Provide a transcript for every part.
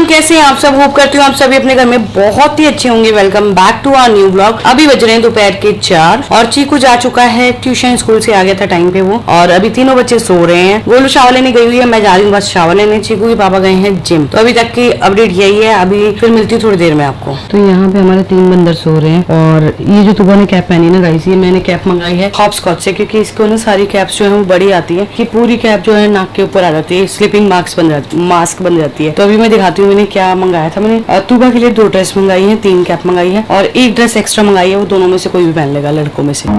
Everyone, कैसे हैं आप सब। होप करती हूँ आप सभी अपने घर में बहुत ही अच्छे होंगे। Welcome back to our new blog. अभी बज रहे हैं दोपहर के 4 और चीकू जा चुका है ट्यूशन। स्कूल से आ गया था टाइम पे वो, और अभी तीनों बच्चे सो रहे हैं। गोलू शावर लेने गई हुई है, मैं जा रही हूँ बस शावर लेने। चीकू के पापा गए हैं जिम। तो अभी तक की अपडेट यही है। अभी फिर मिलती हूँ थोड़ी देर में आपको। तो यहाँ पे हमारे 3 बंदर सो रहे हैं, और ये जो तुबा ने कैप पहनी ना गाइस, ये मैंने कैप मंगाई है हॉपस्कॉच से, क्योंकि इसको ना सारी कैप्स जो है वो बड़ी आती है कि पूरी कैप जो है नाक के ऊपर आ जाती है, स्लीपिंग मास्क बन जाती है। तो अभी मैं दिखाती हूँ मैंने क्या मंगाया था। मैंने तुबा के लिए 2 ड्रेस मंगाई है, 3 कैप मंगाई है और 1 ड्रेस एक्स्ट्रा मंगाई है। वो दोनों में से कोई भी पहन लेगा लड़कों में से।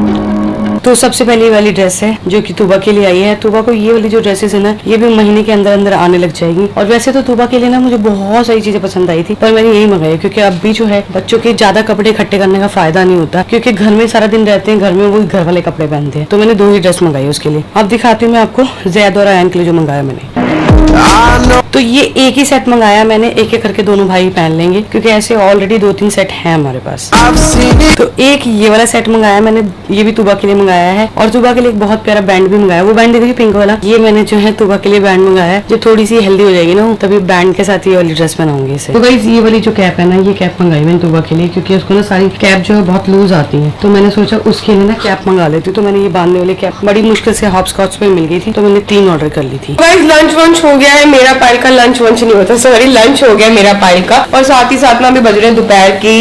तो सबसे पहले ये वाली ड्रेस है जो कि तुबा के लिए आई है। तुबा को ये वाली जो ड्रेसेस है ना, ये भी महीने के अंदर अंदर आने लग जाएगी। और वैसे तो तुबा के लिए ना मुझे बहुत सारी चीजें पसंद आई थी, पर मैंने यही मंगाई क्योंकि अब भी जो है बच्चों के ज्यादा कपड़े इकट्ठे करने का फायदा नहीं होता, क्योंकि घर में सारा दिन रहते हैं, घर में वो घर वाले कपड़े पहनते हैं। तो मैंने 2 ही ड्रेस मंगाई उसके लिए। अब दिखाती हूँ मैं आपको जैद और अयान के लिए जो मंगाया मैंने। तो ये एक ही सेट मंगाया मैंने, एक एक करके दोनों भाई पहन लेंगे, क्योंकि ऐसे ऑलरेडी 2-3 सेट हैं हमारे पास। तो एक ये वाला सेट मंगाया मैंने, ये भी तुबा के लिए मंगाया है। और तुबा के लिए एक बहुत प्यारा बैंड भी मंगाया। वो बैंड देखिए पिंक वाला, ये मैंने जो है तुबा के लिए बैंड मंगाया है। जो थोड़ी सी हेल्दी हो जाएगी ना, तभी बैंड के साथ ये वाली ड्रेस पहनाऊंगी इसे। तो गाइस ये वाली जो कैप है ना, ये कैप मंगाई मैंने तुबा के लिए, क्योंकि उसको ना सारी कैप जो है बहुत लूज आती है। तो मैंने सोचा उसके लिए ना कैप मंगा लेती हूँ। तो मैंने ये बांधने वाली कैप बड़ी मुश्किल से हॉपस्कॉच पे मिल गई थी, तो मैंने 3 ऑर्डर कर ली थी। गाइस लंच वंच हो गया है मेरा। पाइल का लंच वंच नहीं होता, सॉरी, लंच हो गया मेरा पाइल का। और साथ ही साथ में अभी बज रहे हैं दोपहर के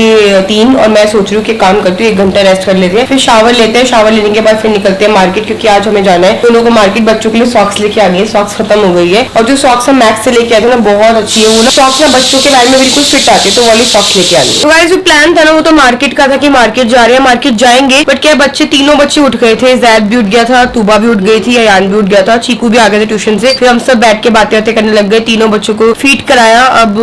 3 और मैं सोच रही हूँ कि काम करती हूँ, 1 घंटा रेस्ट कर लेते हैं, फिर शावर लेते हैं। शावर लेने के बाद फिर निकलते हैं मार्केट, क्योंकि आज हमें जाना है। तो लोगों को मार्केट बच्चों के लिए सॉक्स लेके आ गई है। सॉक्स खत्म हो गई है, और जो सॉक्स हम मैक्स से लेके आए थे ना, बहुत अच्छी है वो ना सॉक्स ना, बच्चों के पैर में बिल्कुल फिट आती है। तो वाली सॉक्स लेके आनी है। तो गाइस जो प्लान था ना, वो तो मार्केट का था कि मार्केट जा रहे हैं, मार्केट जाएंगे। बट क्या बच्चे, तीनों बच्चे उठ गए थे। जैद भी उठ गया था, तुबा भी उठ गई थी, अयान भी उठ गया था, चीकू भी आ गए थे ट्यूशन से। फिर हम सब बैठ के बातें करने लग गए। तीनों बच्चों को फीड कराया। अब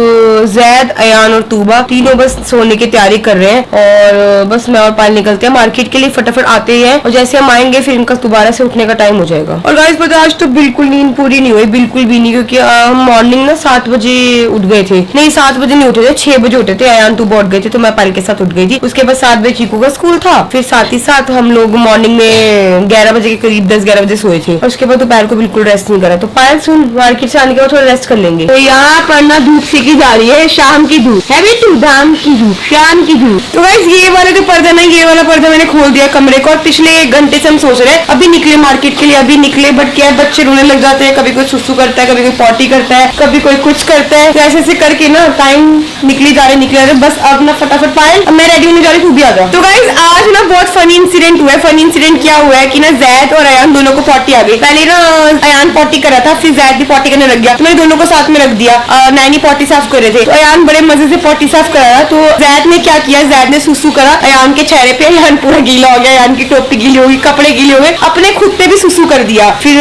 जैद, अयान और तुबा तीनों बस सोने की तैयारी कर रहे हैं, और बस मैं और पायल निकलते हैं मार्केट के लिए। फटाफट आते ही है, और जैसे हम आएंगे फिर इनका दोबारा से उठने का टाइम हो जाएगा। और गाइस पता है आज तो बिल्कुल नींद पूरी नहीं हुई, बिल्कुल भी नहीं, क्योंकि हम मॉर्निंग ना 7 बजे उठ गए थे। नहीं 7 बजे नहीं उठे थे, 6 बजे उठे थे। अयान तुबा उठ गए थे, तो मैं पायल के साथ उठ गई थी। उसके बाद 7 बजे चीकू का स्कूल था। फिर साथ ही साथ हम लोग मॉर्निंग में 11 बजे के करीब 10-11 बजे सोए थे। और उसके बाद दोपहर को बिल्कुल रेस्ट नहीं करा। तो पायल सुन, मार्केट से आने के बाद थोड़ा रेस्ट कर लेंगे। तो यहाँ पर ना धूप सेकी जा रही है, शाम की धूप है बेटू, दाम की धूप, शाम की धूप। तो गाइस ये वाला जो पर्दा ना, ये वाला पर्दा मैंने खोल दिया कमरे को। और पिछले 1 घंटे से हम सोच रहे हैं अभी निकले मार्केट के लिए, अभी निकले। बट क्या है, बच्चे रोने लग जाते हैं। कभी कोई सुसु करता है, कभी कोई पॉटी करता है, कभी कोई कुछ करता है। तो ऐसे करके ना टाइम निकली जा रहे। बस अब ना फटाफट पायल, अब मैं रेडी होने जा रही, तू भी आ जा। तो गाइस आज ना बहुत फनी इंसिडेंट हुआ है। फनी इंसिडेंट क्या हुआ है कि ना जैद और अयान दोनों को पॉटी आ गई। पहले ना अयान पॉटी कर रहा था, फिर जैद भी पॉटी करने लग गया। तो मैंने दोनों को साथ में रख दिया। नैनी पॉटी साफ कर रहे थे, तो अयान बड़े मजे से पॉटी साफ कर रहा था। तो जैद ने क्या किया, जैद ने सुसु करा अयान के चेहरे पे। अयान पूरा गीला हो गया, अयान की टोपी गीली हो गई, कपड़े गीले हो गए, अपने खुद पे भी सुसु कर दिया। फिर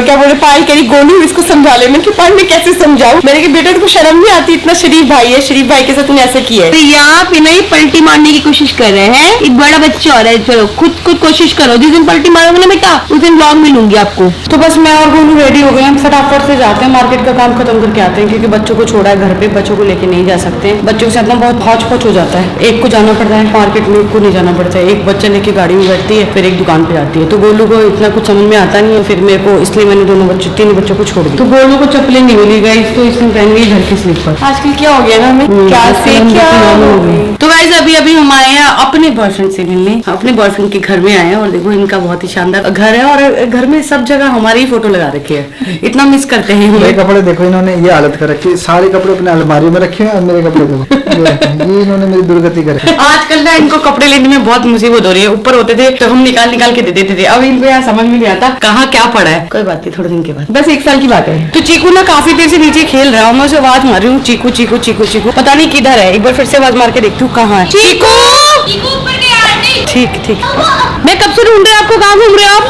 क्या बोले, पायल कह रही गोलू इसको समझा ले। मैंने पायल में कैसे समझाऊं, मैंने कहा बेटा तुमको शर्म नहीं आती, इतना शरीफ भाई है, शरीफ भाई के साथ तूने ऐसे किया है। तो यहाँ पे नहीं पलटी मारने की कोशिश कर रहे हैं, एक बड़ा बच्चा हो रहा है। चलो खुद कोशिश करो, जिस दिन पलटी मारोगे ना बेटा उस दिन ब्लॉग मिलूंगी आपको। तो बस मैं और गोलू रेडी हो गए, हम फटाफट से जाते हैं मार्केट का काम खत्म करके आते हैं, क्योंकि बच्चों को छोड़ा है घर पे, बच्चों को लेके नहीं जा सकते। बच्चों के साथ ना बहुत हौच-पौच हो जाता है। एक को जाना पड़ता है मार्केट में, एक को नहीं जाना पड़ता है। एक बच्चा लेके गाड़ी में बैठती है, फिर एक दुकान पे जाती है। तो गोलू को इतना कुछ समझ में आता नहीं है, फिर मेरे को, इसलिए मैंने 3 बच्चों को छोड़ दी। तो गोलू को चप्पलें नहीं मिली गाइस, तो इसने पहन ली घर की स्लीपर। आजकल क्या हो गया ना, हमें क्या से क्या हो गई। तो गाइस अभी हम आए हैं अपने बॉयफ्रेंड से मिलने, अपने बॉयफ्रेंड के घर में आए हैं। और देखो इनका बहुत ही शानदार घर है, और घर में सब जगह हमारी ही फोटो लगा रखी है। इतना मिस करते हैं। मेरे कपड़े देखो, इन्होंने ये हालत कर रखी है। सारे कपड़े अपने अलमारी में रखे हैं, और मेरे कपड़े देखो ये इन्होंने मेरी दुर्गति कर रखी है। आजकल ना इनको कपड़े लेने में बहुत मुसीबत हो रही है। ऊपर होते थे तो हम निकाल के दे देते थे, अब इनको यहाँ समझ में नहीं आता कहाँ क्या पड़ा है। कोई बात नहीं, थोड़े दिन के बाद, बस 1 साल की बात है। तो चीकू ना काफी देर से नीचे खेल रहा हूँ, मैं उसे आवाज मार रही हूँ, चीकू चीकू चीकू चीकू, पता नहीं किधर है। एक बार फिर से आवाज मार के देखती हूँ कहाँ है चीकू। ठीक, मैं कब से ढूंढ रहे हैं आपको, कहाँ घूम रहे हो आप?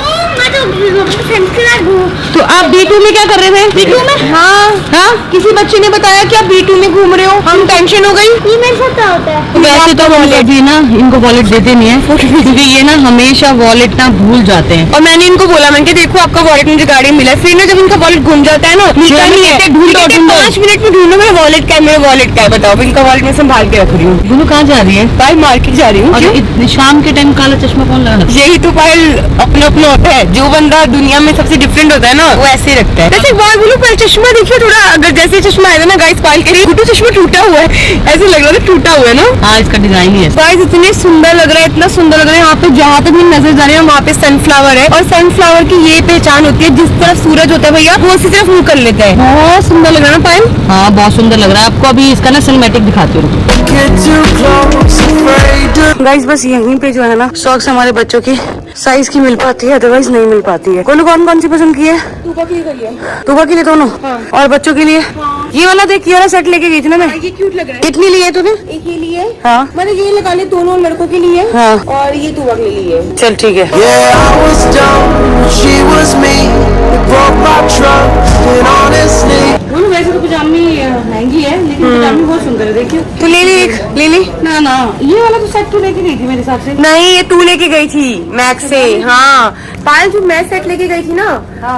तो आप B2 में क्या कर रहे थे? B2 में? हाँ, किसी बच्चे ने बताया कि आप B2 में घूम रहे हो, हम टेंशन हो गई। ये मेरे साथ क्या होता है? वैसे तो वॉलेट भी ना इनको वॉलेट देते नहीं है, क्योंकि ये ना हमेशा वॉलेट ना भूल जाते हैं। और मैंने इनको बोला, मैंने देखो आपका वॉलेट मुझे गाड़ी में मिला। फिर ना जब इनका वॉलेट घूम जाता है ना, 5 मिनट में ढूंढो मेरा वॉलेट क्या है, मेरा वॉलेट क्या है बताओ। इनका वॉलेट में संभाल के रख रही हूँ। दोनों कहाँ जा रही है? भाई मार्केट जा रही हूँ। शाम के टाइम काला चश्मा कौन लगा? यही तो पायल अपना होता है, जो बंदा दुनिया में सबसे डिफरेंट होता है ना वो ऐसे ही रखता है। वैसे एक बात बोलूं, पर चश्मा देखिए थोड़ा, अगर जैसे चश्मा आएगा ना गाइस पायल के लिए, गुड्डू चश्मा टूटा हुआ है, ऐसे लग रहा है टूटा हुआ है ना। हाँ, इसका डिजाइन ही है गाइस इतने सुंदर लग रहा है, इतना सुंदर लग रहा है। यहाँ पे जहाँ तक भी नजर जा रही है वहाँ पे सनफ्लावर है, और सनफ्लावर की ये पहचान होती है, जिस तरफ सूरज होता है भैया वो उसी तरफ मुंह कर लेता है। बहुत सुंदर लग रहा है ना पायल। हाँ, बहुत सुंदर लग रहा है। आपको अभी इसका ना सिनेमैटिक दिखाती हूँ। गाइस बस यहीं पे जो है ना सॉक्स हमारे बच्चों की साइज की मिल पाती है, अदरवाइज नहीं मिल पाती है। कौन कौन सी पसंद की है? तूबा के लिए दोनों। हाँ। और बच्चों के लिए ये वाला देख, ये वाला सेट लेके गई थी ना मैं। ये क्यूट लग रहा है। कितनी ली है तूने? एक ये लिए, हाँ मैंने ये लगा लिए दोनों लड़कों के लिए, हाँ, और ये तूबा के लिए। चल ठीक है। Yeah, I was dumb, she was me. It broke my trust, and honestly. बोलो वैसे तो पजामी महंगी है, लेकिन पजामी बहुत सुंदर है। देखियो तू ले ली। ना ना, ये वाला तो सेट तू लेके गई थी मेरे हिसाब से। नहीं, ये तू लेके गई थी मैक्स से। हाँ पायल, जो मैं सेट लेके गई थी ना,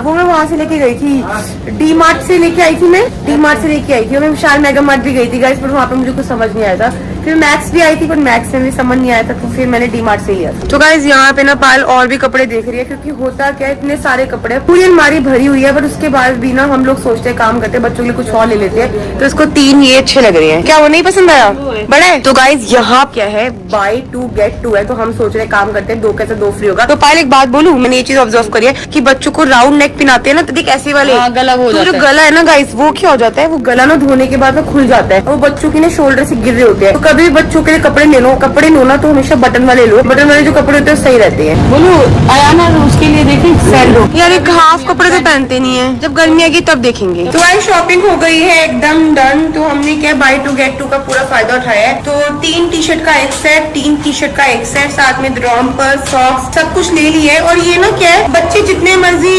वो मैं वहाँ से लेके गई थी, डी मार्ट से लेके आई थी मैं, डी मार्ट से लेके आई थी। और मैं विशाल मेगा मार्ट भी गई थी गाइस, पर वहाँ पे मुझे कुछ समझ नहीं आया था। फिर मैक्स भी आई थी, पर मैक्स में भी समझ नहीं आया था, तो फिर मैंने डी मार्ट से लिया था। तो गाइस यहाँ पे ना पायल और भी कपड़े देख रही है, क्योंकि होता क्या है, इतने सारे कपड़े, पूरी अलमारी भरी हुई है, पर उसके बाद भी ना हम लोग सोचते हैं, काम करते हैं, बच्चों के लिए कुछ और ले लेते हैं। तो इसको 3 ये अच्छे लग रहे हैं। क्या वो नहीं पसंद आया? बड़ा है। तो गाइस यहाँ क्या है, बाय 2 गेट 2 है, तो हम सोच रहे हैं, काम करते हैं, 2 कैसे 2 फ्री होगा। तो पायल एक बात बोलूं, मैंने ये चीज ऑब्जर्व करी है कि बच्चों को राउंड नेक पहनाते हैं ना, तो देख ऐसे वाले गला हो जाता जो है। गला है ना गाइस, वो क्या हो जाता है, वो गला ना धोने के बाद में खुल जाता है, और बच्चों की ना शोल्डर से गिर रहे होते हैं। तो कभी भी बच्चों के लिए कपड़े लो ना, तो हमेशा बटन वाले लो। बटन वाले जो कपड़े होते हैं सही रहते हैं। बोलो आया ना, उसके लिए देखें सैंडो। यार एक हाफ कपड़े तो पहनते नहीं है, जब गर्मी आएगी तब देखेंगे। तो भाई शॉपिंग हो गई है एकदम डन। तो हमने क्या बाय 2 गेट 2 का पूरा फायदा उठाया है। तो 3 टी शर्ट का एक सेट, 3 टी शर्ट का एक सेट, साथ में रोम्पर, सॉक्स, सब कुछ ले लिए। और ये ना क्या है, बच्चे जितने मर्जी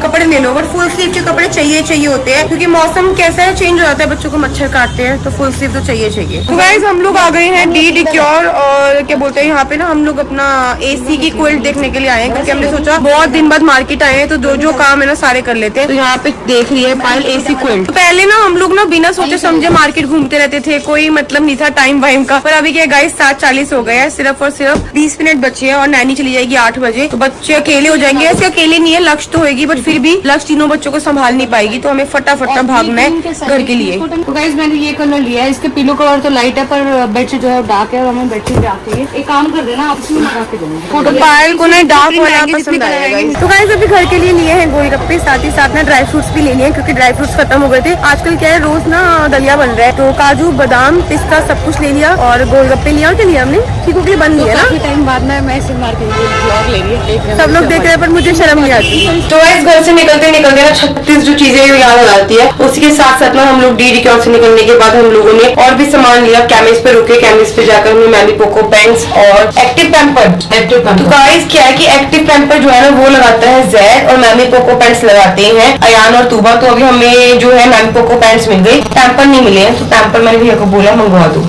कपड़े ले लो, बट फुल स्लीव के कपड़े चाहिए होते हैं, क्योंकि मौसम कैसा है, चेंज हो जाता है, बच्चों को मच्छर काटते हैं, तो फुल स्लीव तो चाहिए। तो गाइस हम लोग आ गए हैं डी डिक्योर, और क्या बोलते हैं यहाँ पे ना हम लोग अपना एसी की क्विल्ट देखने के लिए आए हैं, क्योंकि हमने सोचा बहुत दिन बाद मार्केट आए हैं, तो जो काम है ना सारे कर लेते हैं। तो यहाँ पे देख रही है पायल एसी क्विल्ट। तो पहले ना हम लोग ना बिना सोचे समझे मार्केट घूमते रहते थे, कोई मतलब नहीं था टाइम वाइम का। पर अभी क्या गाइस 7:40 हो गए हैं, सिर्फ और सिर्फ 20 मिनट बचे हैं, और नैनी चली जाएगी 8 बजे। तो बच्चे अकेले हो जाएंगे। ऐसे अकेले नहीं है, लक्ष्य तो होगी, बट फिर भी लक्ष्य तीनों बच्चों को संभाल नहीं पाएगी, तो हमें फटाफट भागना है घर के लिए। तो गाइस मैंने ये कलर लिया है, इसके पिलो कवर तो लाइट है, पर बेडशीट जो है डार्क है, और हमें बेडशीट डार्क चाहिए। एक काम कर देना, आप इसमें लगा के देंगे। तो पायल को ना डार्क वाला पसंद आएगा। तो गाइस अभी घर के लिए लिए हैं गोलगप्पे, साथ ही साथ ना ड्राई फ्रूट्स भी ले लिए हैं, क्योंकि ड्राई फ्रूट्स खत्म हो गए थे। आजकल क्या है, रोज ना दलिया बन रहा है, तो काजू बादाम पिस्ता सब कुछ ले लिया, और गोलगप्पे लिया। और क्या लिया हमने, चीकू के लिए बन लिया ना। टाइम बाद में मैं इसे मार के ब्लॉग ले रही है, सब लोग देख रहे हैं, पर मुझे शर्म नहीं आती। तो इस घर से निकलते निकलते ना 36 जो चीजें याद आ जाती है। उसके साथ साथ ना हम लोग डी डिक्योर से निकलने के बाद हम लोगों ने और भी सामान लिया। केमिस्ट पे रुके, केमिस्ट पे जाकर हमने मैमी पोको पेंट्स और एक्टिव पैम्पर। तो गाइस क्या है कि एक्टिव पैम्पर जो है ना वो लगाता है जैद, और मैमी पोको पेंट्स लगाते हैं अयान और तूबा। तो अभी हमें जो है मैमी पोको पेंट्स मिल गई, पैम्पर नहीं मिले हैं, तो पैम्पर मैंने भैया को बोला मंगवा दो।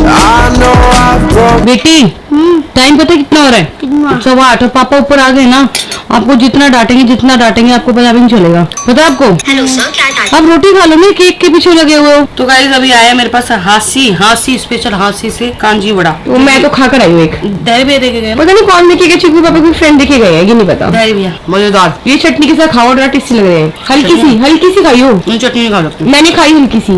I know I've broken. बेटी टाइम पता है कितना हो रहा है? 8:15। पापा ऊपर आ गए ना, आपको जितना डांटेंगे आपको पता भी नहीं चलेगा। पता है आपको? हेलो सर, क्या टाइम? आप रोटी खा लो ना, केक के पीछे लगे हुए हो। तो गाइस अभी आया मेरे पास हासी स्पेशल हासी से कांजी बड़ा। तो मैं तो खाकर आई हूँ एक। दही भैया देखे गए, पता नहीं कौन देखे गए, चिकू पापा कोई फ्रेंड देखे गए हैं, ये नहीं पता। दही भैया मजेदार। ये चटनी के साथ खाओ, बड़ा टेस्टी लग रहे हैं। हल्की सी खाई हो। चटनी खा सकते मैंने खाई हल्की सी।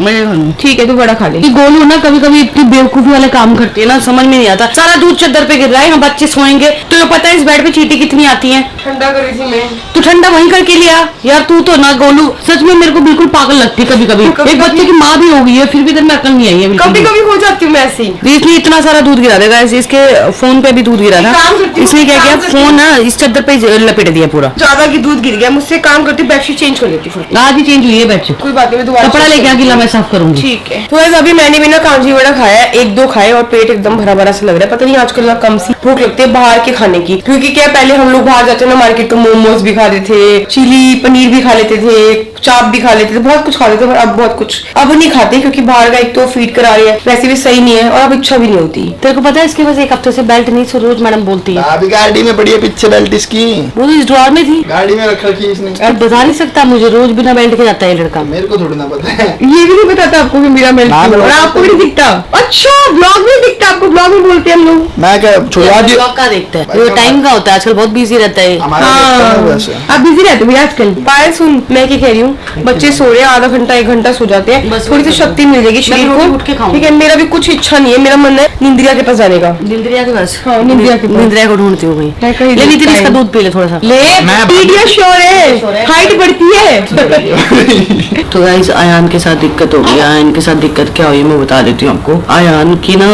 मजे खा लूं। ठीक है, तू बड़ा खा ले। गोलू ना कभी इतनी बेवकूफी वाले काम करती है ना, समझ में नहीं आता। सारा दूध चद्दर पे गिर रहा है, हम बच्चे सोएंगे। तो ये पता है इस बेड पे चींटी कितनी आती है? ठंडा कर रही थी मैं। तो ठंडा वहीं करके लिया यार। तू तो ना गोलू सच में मेरे को बिल्कुल पागल लगती है कभी। एक बच्चे की माँ भी हो गई है, फिर भी तेरे में अकल नहीं आई है बिल्कुल। कभी हो जाती हूँ मैं ऐसी। इसने इतना सारा दूध गिरा देगा, इसके फोन पे भी दूध गिरा था। काम करती हूँ, इसने क्या किया, काम करती हूँ। फोन ना इस चद्दर पे लपेट दिया पूरा। ज्यादा की दूध गिर गया मुझसे। काम करती, बेडशीट चेंज कर लेती हूँ। आज ही चेंज हुई है बेडशीट। कोई बात नहीं, दोबारा कपड़ा लेके आके मैं साफ करूंगी। ठीक है। तो वैसे अभी मैंने भी ना कांजी वड़ा खाया, 1-2 खाए, और पेट एकदम भरा भरा सा लग रहा है। पता नहीं आजकल ना कम सी भूख लगती है बाहर के खाने की, क्योंकि क्या पहले हम लोग बाहर जाते ना मार्केट, तो मोमोज भी खाते थे, चिली पनीर भी खा लेते थे, चाप भी खा लेते थे, बहुत कुछ खाते थे। पर अब बहुत कुछ अब नहीं खाते, क्योंकि बाहर का एक तो फीड करा रही है, वैसे भी सही नहीं है, और अब इच्छा भी नहीं होती। तेरे को पता है इसके पास 1 हफ्ते से बेल्ट नहीं, रोज मैडम बोलती है। अभी गाड़ी में पड़ी है पीछे बेल्ट इसकी, वो तो इस ड्रॉर में थी, गाड़ी में रख रखी है इसने। अब बता नहीं सकता मुझे, रोज बिना बेल्ट के जाता है लड़का। मेरे को थोड़ी ना पता है। ये भी नहीं बताता आपको कि मेरा मेल्ट, और आपको भी नहीं दिखता। अच्छा ब्लॉग में दिखता आपको, ब्लॉग में बोल होते हैं हम लोग। मैं क्या छुड़ा दी ब्लॉग का देखते हैं, वो टाइम का होता है आजकल, बहुत बिजी रहता है। हमारा देखता है वैसे। आप बिजी रहते हो भैया आजकल। पायल सुन, मैं क्या कह रही हूँ, बच्चे सो रहे हैं, आधा घंटा 1 घंटा सो जाते हैं, बस थोड़ी सी वही शक्ति मिल जाएगी शरीर रोटी को। उठ के खाऊंगी। ठीक है, मेरा भी कुछ इच्छा नहीं है, मेरा मन है निंद्रिया के पास जाने का। निंद्रिया के पास? हाँ, निंद्रिया के पास। निंद्रिया को ढूंढती हूँ भाई। मैं कहीं ले नीति, देखता इसका है। दूध पी ले थोड़ा सा। ले पीडियाश्योर है, हाइट बढ़ती है। तो गाइस आयान के साथ दिक्कत हो गई। आयान के साथ दिक्कत क्या हुई मैं बता देती हूँ आपको। आयान की ना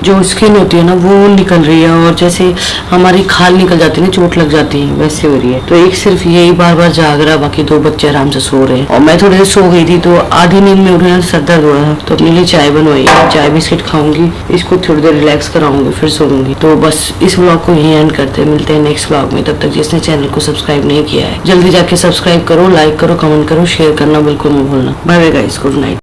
जो स्किन होती है ना वो निकल रही है, और जैसे हमारी खाल निकल जाती है ना, चोट लग जाती है, वैसे हो रही है। तो एक सिर्फ यही बार बार जाग रहा है, बाकी 2 बच्चे आराम से सो रहे हैं। और मैं थोड़ी देर सो गई थी, तो आधी नींद में उठे ना सर दर्द हो रहा था, तो अपने लिए चाय बनवाई, चाय बिस्किट खाऊंगी, इसको थोड़ी देर रिलैक्स कराऊंगी, फिर सोऊंगी। तो बस इस व्लॉग को यही एंड करते हैं, मिलते हैं नेक्स्ट व्लॉग में। तब तक जिसने चैनल को सब्सक्राइब नहीं किया है जल्दी जाके सब्सक्राइब करो, लाइक करो, कमेंट करो, शेयर करना बिल्कुल मत भूलना। Bye bye guys, good night.